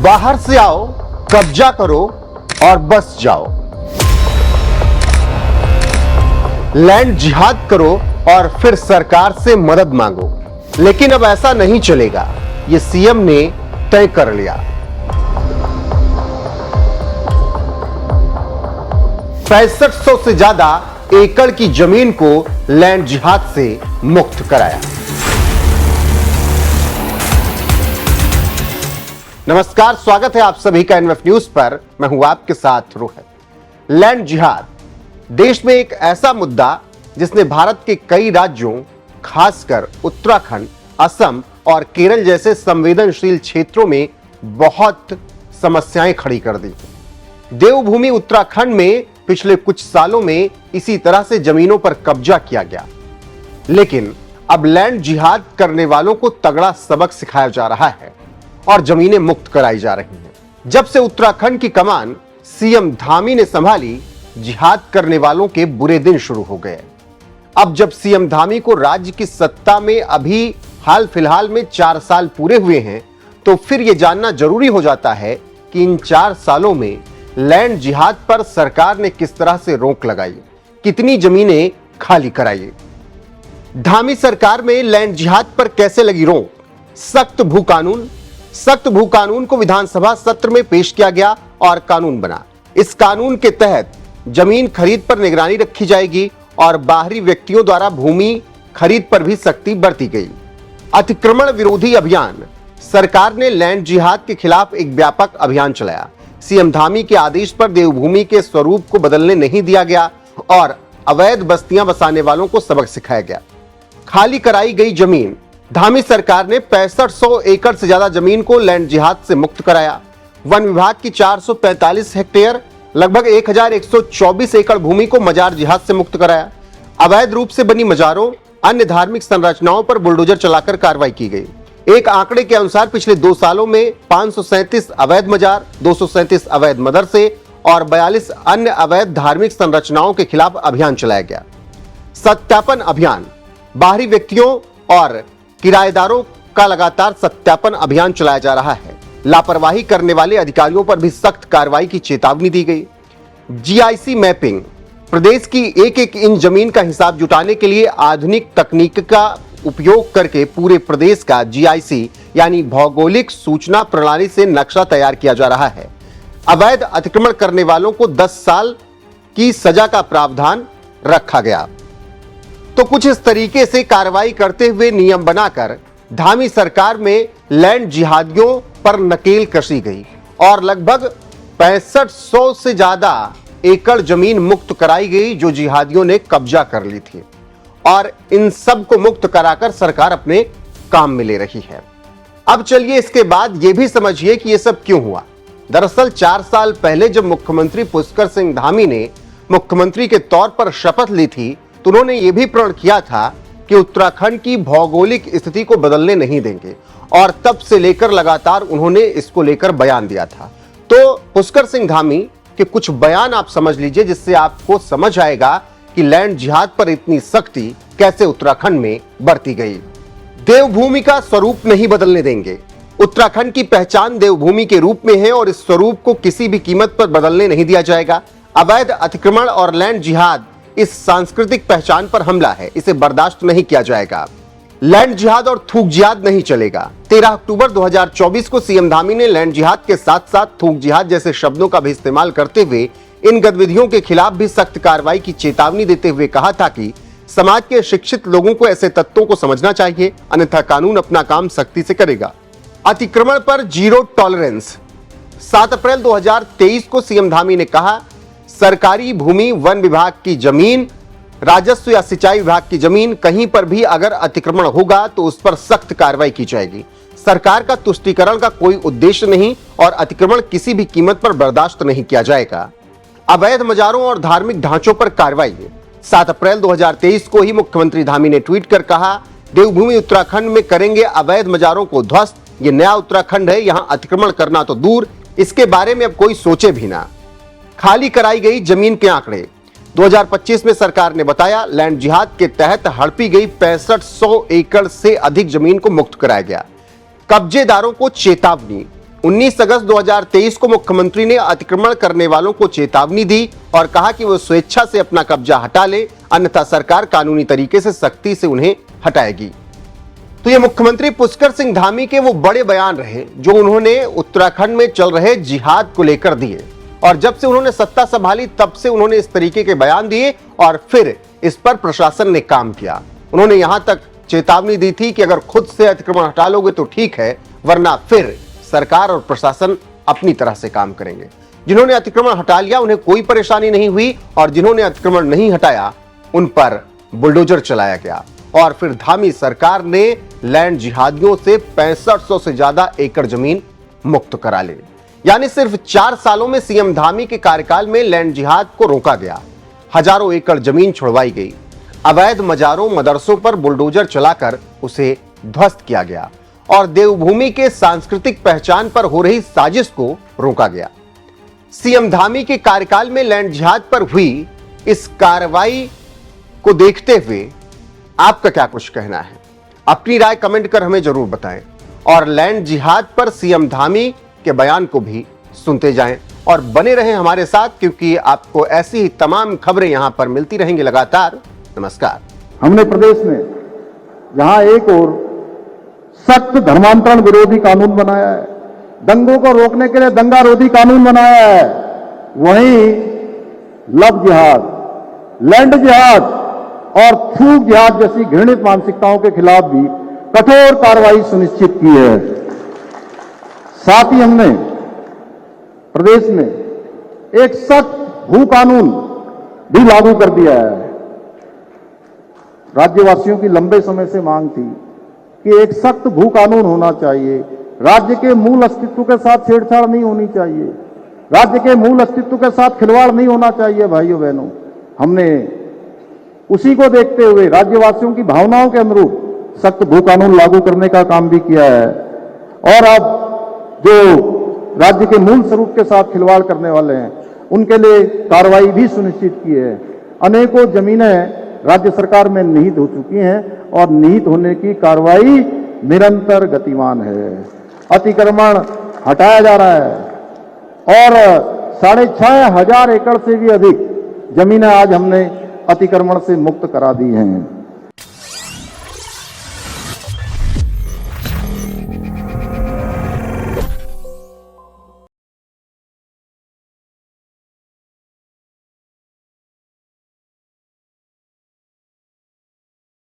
बाहर से आओ, कब्जा करो और बस जाओ। लैंड जिहाद करो और फिर सरकार से मदद मांगो। लेकिन अब ऐसा नहीं चलेगा, ये सीएम ने तय कर लिया। 6500 से ज्यादा एकड़ की जमीन को लैंड जिहाद से मुक्त कराया। नमस्कार, स्वागत है आप सभी का एनएफ न्यूज पर। मैं हूं आपके साथ रोहित। लैंड जिहाद देश में एक ऐसा मुद्दा जिसने भारत के कई राज्यों, खासकर उत्तराखंड, असम और केरल जैसे संवेदनशील क्षेत्रों में बहुत समस्याएं खड़ी कर दी। देवभूमि उत्तराखंड में पिछले कुछ सालों में इसी तरह से जमीनों पर कब्जा किया गया। लेकिन अब लैंड जिहाद करने वालों को तगड़ा सबक सिखाया जा रहा है और जमीनें मुक्त कराई जा रही हैं। जब से उत्तराखंड की कमान सीएम धामी ने संभाली, जिहाद करने वालों के बुरे दिन शुरू हो गए। अब जब सीएम धामी को राज्य की सत्ता में अभी हाल फिलहाल में 4 साल पूरे हुए हैं, तो फिर यह जानना जरूरी हो जाता है कि इन 4 सालों में लैंड जिहाद पर सरकार ने किस तरह से रोक लगाई, कितनी जमीनें खाली कराई। धामी सरकार में लैंड जिहाद पर कैसे लगी रोक? सख्त भू कानून को विधानसभा सत्र में पेश किया गया और कानून बना। इस कानून के तहत जमीन खरीद पर निगरानी रखी जाएगी और बाहरी व्यक्तियों द्वारा भूमि खरीद पर भी सख्ती बरती गई। अतिक्रमण विरोधी अभियान, सरकार ने लैंड जिहाद के खिलाफ एक व्यापक अभियान चलाया। सीएम धामी के आदेश पर देवभूमि के स्वरूप को बदलने नहीं दिया गया और अवैध बस्तियां बसाने वालों को सबक सिखाया गया। खाली कराई गई जमीन, धामी सरकार ने 6500 एकड़ से ज्यादा जमीन को लैंड जिहाद से मुक्त कराया। वन विभाग की 445 हेक्टेयर लगभग 1124 एकड़ भूमि को मजार जिहाद से मुक्त कराया। अवैध रूप से बनी मजारों, अन्य धार्मिक संरचनाओं पर बुलडोजर चलाकर कार्रवाई की गई। एक आंकड़े के अनुसार पिछले 2 सालों में 537 अवैध मजार, 237 अवैध मदरसे और 42 अन्य अवैध धार्मिक संरचनाओं के खिलाफ अभियान चलाया गया। सत्यापन अभियान, बाहरी व्यक्तियों और किराएदारों का लगातार सत्यापन अभियान चलाया जा रहा है। लापरवाही करने वाले अधिकारियों पर भी सख्त कार्रवाई की चेतावनी दी गई। जीआईसी मैपिंग, प्रदेश की एक इंच जमीन का हिसाब जुटाने के लिए आधुनिक तकनीक का उपयोग करके पूरे प्रदेश का जीआईसी यानी भौगोलिक सूचना प्रणाली से नक्शा तैयार किया जा रहा है। अवैध अतिक्रमण करने वालों को 10 साल की सजा का प्रावधान रखा गया। तो कुछ इस तरीके से कार्रवाई करते हुए नियम बनाकर धामी सरकार में लैंड जिहादियों पर नकेल कसी गई और लगभग 6500 से ज्यादा एकड़ जमीन मुक्त कराई गई जो जिहादियों ने कब्जा कर ली थी। और इन सब को मुक्त कराकर सरकार अपने काम में ले रही है। अब चलिए इसके बाद यह भी समझिए कि यह सब क्यों हुआ। दरअसल 4 साल पहले जब मुख्यमंत्री पुष्कर सिंह धामी ने मुख्यमंत्री के तौर पर शपथ ली थी, तो उन्होंने यह भी प्रण किया था कि उत्तराखंड की भौगोलिक स्थिति को बदलने नहीं देंगे और तब से लेकर लगातार उन्होंने इसको लेकर बयान दिया था। तो पुष्कर सिंह धामी के कुछ बयान आप समझ लीजिए, जिससे आपको समझ आएगा कि लैंड जिहाद पर इतनी सख्ती कैसे उत्तराखंड में बरती गई। देवभूमि का स्वरूप नहीं बदलने देंगे। उत्तराखंड की पहचान देवभूमि के रूप में है और इस स्वरूप को किसी भी कीमत पर बदलने नहीं दिया जाएगा। अवैध अतिक्रमण और लैंड जिहाद इस सांस्कृतिक पहचान पर हमला है, इसे बर्दाश्त नहीं किया जाएगा। लैंड जिहाद और थूक जिहाद नहीं चलेगा। 13 अक्टूबर 2024 को सीएम धामी ने लैंड जिहाद के साथ साथ थूक जिहाद जैसे शब्दों का भी इस्तेमाल करते हुए इन गतिविधियों के खिलाफ भी सख्त कार्रवाई की चेतावनी देते हुए कहा था कि समाज के शिक्षित लोगों को ऐसे तत्वों को समझना चाहिए, अन्यथा कानून अपना काम सख्ती से करेगा। अतिक्रमण पर जीरो टॉलरेंस, 7 अप्रैल 2023 को सीएम धामी ने कहा, सरकारी भूमि, वन विभाग की जमीन, राजस्व या सिंचाई विभाग की जमीन, कहीं पर भी अगर अतिक्रमण होगा तो उस पर सख्त कार्रवाई की जाएगी। सरकार का तुष्टीकरण का कोई उद्देश्य नहीं और अतिक्रमण किसी भी कीमत पर बर्दाश्त नहीं किया जाएगा। अवैध मजारों और धार्मिक ढांचों पर कार्रवाई, 7 अप्रैल 2023 को ही मुख्यमंत्री धामी ने ट्वीट कर कहा, देवभूमि उत्तराखंड में करेंगे अवैध मजारों को ध्वस्त। ये नया उत्तराखंड है, यहां अतिक्रमण करना तो दूर, इसके बारे में अब कोई सोचे भी ना। खाली कराई गई जमीन के आंकड़े, 2025 में सरकार ने बताया लैंड जिहाद के तहत हड़पी गई 6500 एकड़ से अधिक जमीन को मुक्त कराया गया। कब्जेदारों को चेतावनी, 19 अगस्त 2023 को मुख्यमंत्री ने अतिक्रमण करने वालों को चेतावनी दी और कहा कि वो स्वेच्छा से अपना कब्जा हटा ले, अन्यथा सरकार कानूनी तरीके से सख्ती से उन्हें हटाएगी। तो ये मुख्यमंत्री पुष्कर सिंह धामी के वो बड़े बयान रहे जो उन्होंने उत्तराखंड में चल रहे जिहाद को लेकर दिए, और जब से उन्होंने सत्ता संभाली तब से उन्होंने इस तरीके के बयान दिए और फिर इस पर प्रशासन ने काम किया। उन्होंने यहां तक चेतावनी दी थी कि अगर खुद से अतिक्रमण हटा लोगे तो ठीक है, वरना फिर सरकार और प्रशासन अपनी तरह से काम करेंगे। जिन्होंने अतिक्रमण हटा लिया उन्हें कोई परेशानी नहीं हुई, और जिन्होंने अतिक्रमण नहीं हटाया उन पर बुलडोजर चलाया गया। और फिर धामी सरकार ने लैंड जिहादियों से 6500 से ज्यादा एकड़ जमीन मुक्त करा ली। यानी सिर्फ 4 सालों में सीएम धामी के कार्यकाल में लैंड जिहाद को रोका गया, हजारों एकड़ जमीन छुड़वाई गई, अवैध मजारों मदरसों पर बुलडोजर चलाकर उसे ध्वस्त किया गया और देवभूमि के सांस्कृतिक पहचान पर हो रही साजिश को रोका गया। सीएम धामी के कार्यकाल में लैंड जिहाद पर हुई इस कार्रवाई को देखते हुए आपका क्या कुछ कहना है? अपनी राय कमेंट कर हमें जरूर बताएं, और लैंड जिहाद पर सीएम धामी के बयान को भी सुनते जाएं और बने रहें हमारे साथ, क्योंकि आपको ऐसी ही तमाम खबरें यहां पर मिलती रहेंगी लगातार। नमस्कार। हमने प्रदेश में जहां एक और सख्त धर्मांतरण विरोधी कानून बनाया है, दंगों को रोकने के लिए दंगा रोधी कानून बनाया है, वहीं लव जिहाद, लैंड जिहाद और थूक जिहाद जैसी घृणित मानसिकताओं के खिलाफ भी कठोर कार्रवाई सुनिश्चित की है। साथ ही हमने प्रदेश में एक सख्त भू कानून भी लागू कर दिया है। राज्यवासियों की लंबे समय से मांग थी कि एक सख्त भू कानून होना चाहिए, राज्य के मूल अस्तित्व के साथ छेड़छाड़ नहीं होनी चाहिए, राज्य के मूल अस्तित्व के साथ खिलवाड़ नहीं होना चाहिए। भाइयों बहनों, हमने उसी को देखते हुए राज्यवासियों की भावनाओं के अनुरूप सख्त भू कानून लागू करने का काम भी किया है। और अब जो राज्य के मूल स्वरूप के साथ खिलवाड़ करने वाले हैं उनके लिए कार्रवाई भी सुनिश्चित की है। अनेकों जमीनें राज्य सरकार में निहित हो चुकी हैं और निहित होने की कार्रवाई निरंतर गतिमान है। अतिक्रमण हटाया जा रहा है और 6500 एकड़ से भी अधिक जमीनें आज हमने अतिक्रमण से मुक्त करा दी हैं।